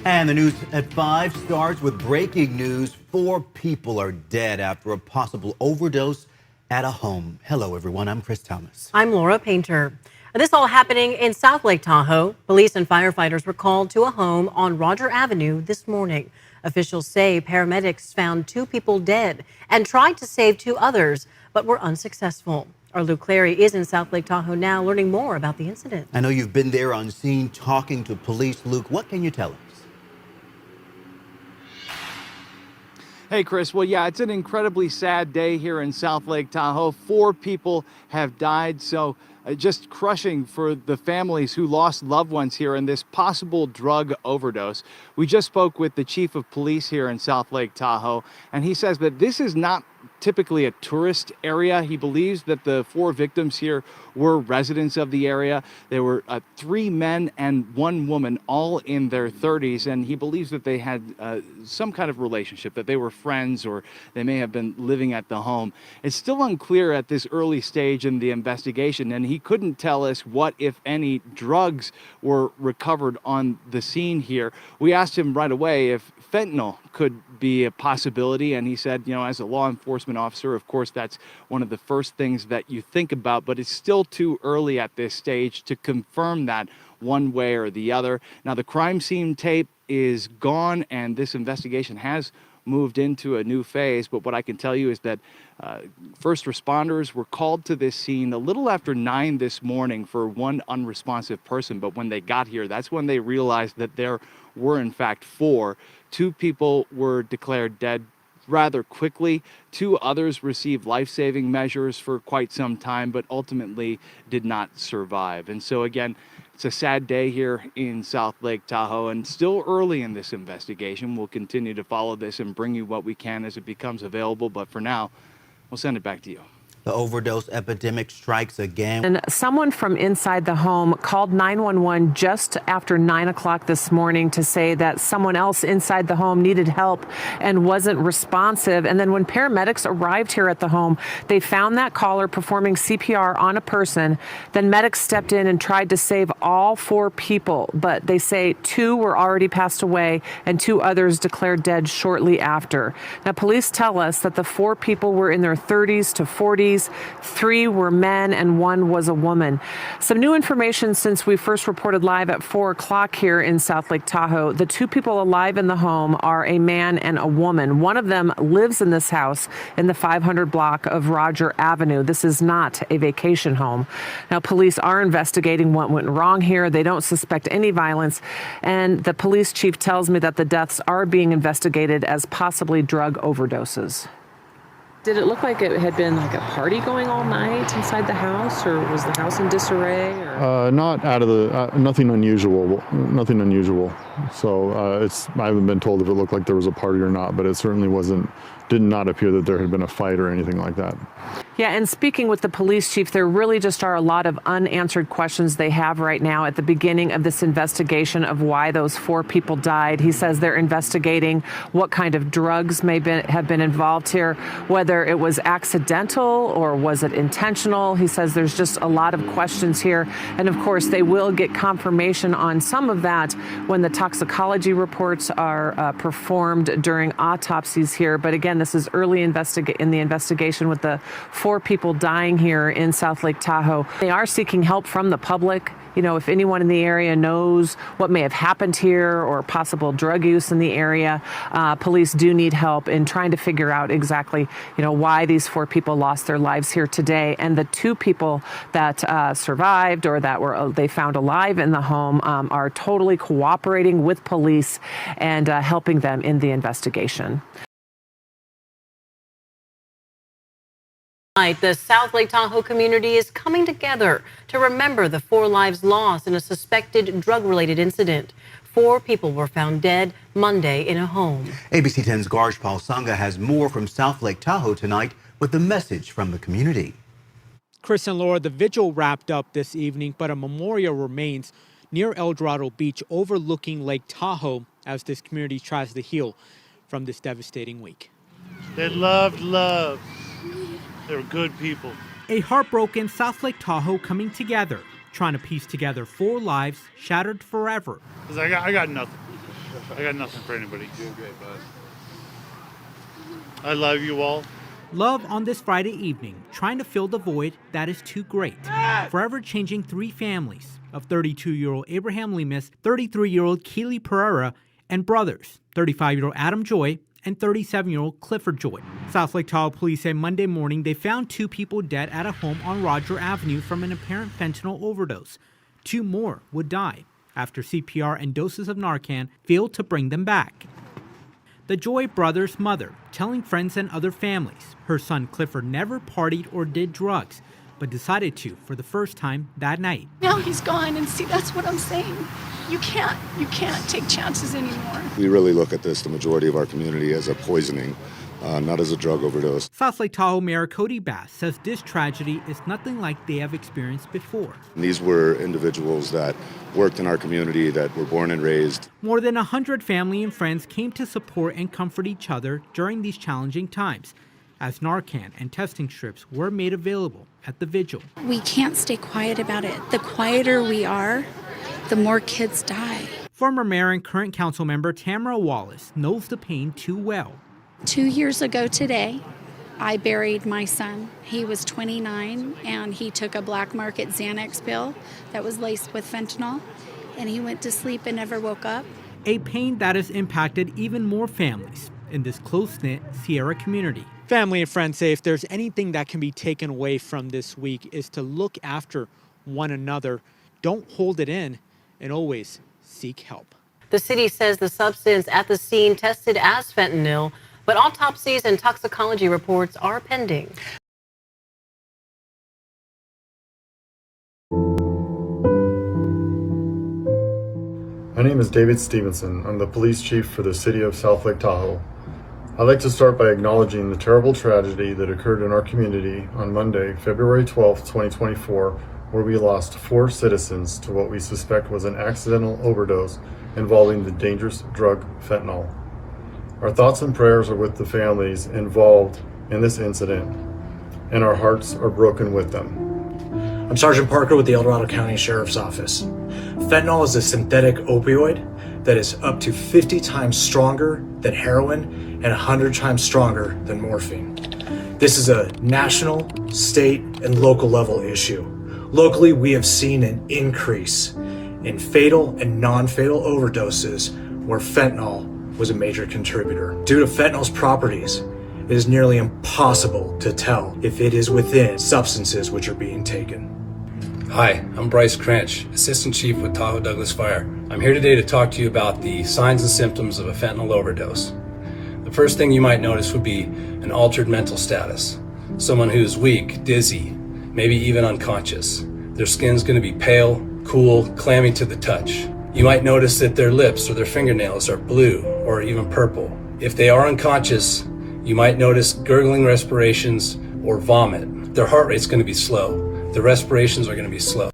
And the news at 5 starts with breaking news. 4 people are dead after a possible overdose at a home. Hello, everyone. I'm Chris Thomas. I'm Laura Painter. This all happening in South Lake Tahoe. Police and firefighters were called to a home on Roger Avenue this morning. Officials say paramedics found 2 people dead and tried to save 2 others, but were unsuccessful. Our Luke Clary is in South Lake Tahoe now, learning more about the incident. I know you've been there on scene talking to police. Luke, what can you tell us? Hey, Chris. Well, yeah, it's an incredibly sad day here in South Lake Tahoe. 4 people have died, so just crushing for the families who lost loved ones here in this possible drug overdose. We just spoke with the chief of police here in South Lake Tahoe, and he says that this is not typically a tourist area. He believes that the 4 victims here were residents of the area. There were 3 men and 1 woman, all in their 30s, and he believes that they had some kind of relationship, that they were friends or they may have been living at the home. It's still unclear at this early stage in the investigation, and he couldn't tell us what, if any, drugs were recovered on the scene here. We asked him right away if fentanyl could be a possibility, and he said, you know, as a law enforcement officer, of course, that's one of the first things that you think about, but it's still too early at this stage to confirm that one way or the other. Now, the crime scene tape is gone, and this investigation has moved into a new phase, but what I can tell you is that first responders were called to this scene a little after 9 this morning for 1 unresponsive person, but when they got here, that's when they realized that there were in fact 4. 2 people were declared dead rather quickly. 2 others received life-saving measures for quite some time, but ultimately did not survive. And so again, it's a sad day here in South Lake Tahoe, and still early in this investigation. We'll continue to follow this and bring you what we can as it becomes available, but for now, we'll send it back to you. The overdose epidemic strikes again. And someone from inside the home called 911 just after 9 o'clock this morning to say that someone else inside the home needed help and wasn't responsive. And then when paramedics arrived here at the home, they found that caller performing CPR on a person. Then medics stepped in and tried to save all 4 people, but they say 2 were already passed away and 2 others declared dead shortly after. Now, police tell us that the 4 people were in their 30s to 40s. 3 were men and 1 was a woman. Some new information since we first reported live at 4 o'clock here in South Lake Tahoe. The 2 people alive in the home are a man and a woman. One of them lives in this house in the 500 block of Roger Avenue. This is not a vacation home. Now, police are investigating what went wrong here. They don't suspect any violence. And the police chief tells me that the deaths are being investigated as possibly drug overdoses. Did it look like it had been like a party going all night inside the house, or was the house in disarray? Or? Not out of the, nothing unusual, nothing unusual. So I haven't been told if it looked like there was a party or not, but it certainly did not appear that there had been a fight or anything like that. Yeah, and speaking with the police chief, there really just are a lot of unanswered questions they have right now at the beginning of this investigation of why those 4 people died. He says they're investigating what kind of drugs have been involved here, whether it was accidental or was it intentional. He says there's just a lot of questions here. And of course, they will get confirmation on some of that when the toxicology reports are performed during autopsies here. But again, this is early in the investigation with the 4 people dying here in South Lake Tahoe. They are seeking help from the public. You know, if anyone in the area knows what may have happened here or possible drug use in the area, police do need help in trying to figure out exactly, you know, why these 4 people lost their lives here today. And the 2 people that survived or that they found alive in the home are totally cooperating with police and helping them in the investigation. The South Lake Tahoe community is coming together to remember the 4 lives lost in a suspected drug-related incident. 4 people were found dead Monday in a home. ABC 10's Garj Palsanga has more from South Lake Tahoe tonight with the message from the community. Chris and Laura, the vigil wrapped up this evening, but a memorial remains near El Dorado Beach overlooking Lake Tahoe as this community tries to heal from this devastating week. They loved love. They were good people. A heartbroken South Lake Tahoe coming together, trying to piece together 4 lives shattered forever. I got nothing. I got nothing for anybody. Doing great, bud. I love you all. Love on this Friday evening, trying to fill the void that is too great. Forever changing three families of 32-year-old Abraham Lemus, 33-year-old Keely Pereira, and brothers, 35-year-old Adam Joy and 37-year-old Clifford Joy. South Lake Tahoe police say Monday morning they found two people dead at a home on Roger Avenue from an apparent fentanyl overdose. Two more would die after CPR and doses of Narcan failed to bring them back. The Joy brothers' mother telling friends and other families her son Clifford never partied or did drugs, but decided to for the first time that night. Now he's gone, and see, that's what I'm saying. You can't take chances anymore. We really look at this, the majority of our community, as a poisoning, not as a drug overdose. South Lake Tahoe Mayor Cody Bass says this tragedy is nothing like they have experienced before. These were individuals that worked in our community, that were born and raised. More than 100 family and friends came to support and comfort each other during these challenging times, as Narcan and testing strips were made available at the vigil. We can't stay quiet about it. The quieter we are, the more kids die. Former mayor and current council member Tamara Wallace knows the pain too well. 2 years ago today, I buried my son. He was 29, and he took a black market Xanax pill that was laced with fentanyl, and he went to sleep and never woke up. A pain that has impacted even more families in this close-knit Sierra community. Family and friends say if there's anything that can be taken away from this week is to look after one another, don't hold it in, and always seek help. The city says the substance at the scene tested as fentanyl, but autopsies and toxicology reports are pending. My name is David Stevenson. I'm the police chief for the city of South Lake Tahoe. I'd like to start by acknowledging the terrible tragedy that occurred in our community on Monday, February 12, 2024, where we lost 4 citizens to what we suspect was an accidental overdose involving the dangerous drug fentanyl. Our thoughts and prayers are with the families involved in this incident, and our hearts are broken with them. I'm Sergeant Parker with the El Dorado County Sheriff's Office. Fentanyl is a synthetic opioid that is up to 50 times stronger than heroin and 100 times stronger than morphine. This is a national, state, and local level issue. Locally, we have seen an increase in fatal and non-fatal overdoses where fentanyl was a major contributor. Due to fentanyl's properties, it is nearly impossible to tell if it is within substances which are being taken. Hi, I'm Bryce Crench, Assistant Chief with Tahoe Douglas Fire. I'm here today to talk to you about the signs and symptoms of a fentanyl overdose. The first thing you might notice would be an altered mental status. Someone who's weak, dizzy, maybe even unconscious. Their skin's going to be pale, cool, clammy to the touch. You might notice that their lips or their fingernails are blue or even purple. If they are unconscious, you might notice gurgling respirations or vomit. Their heart rate's going to be slow. The respirations are going to be slow.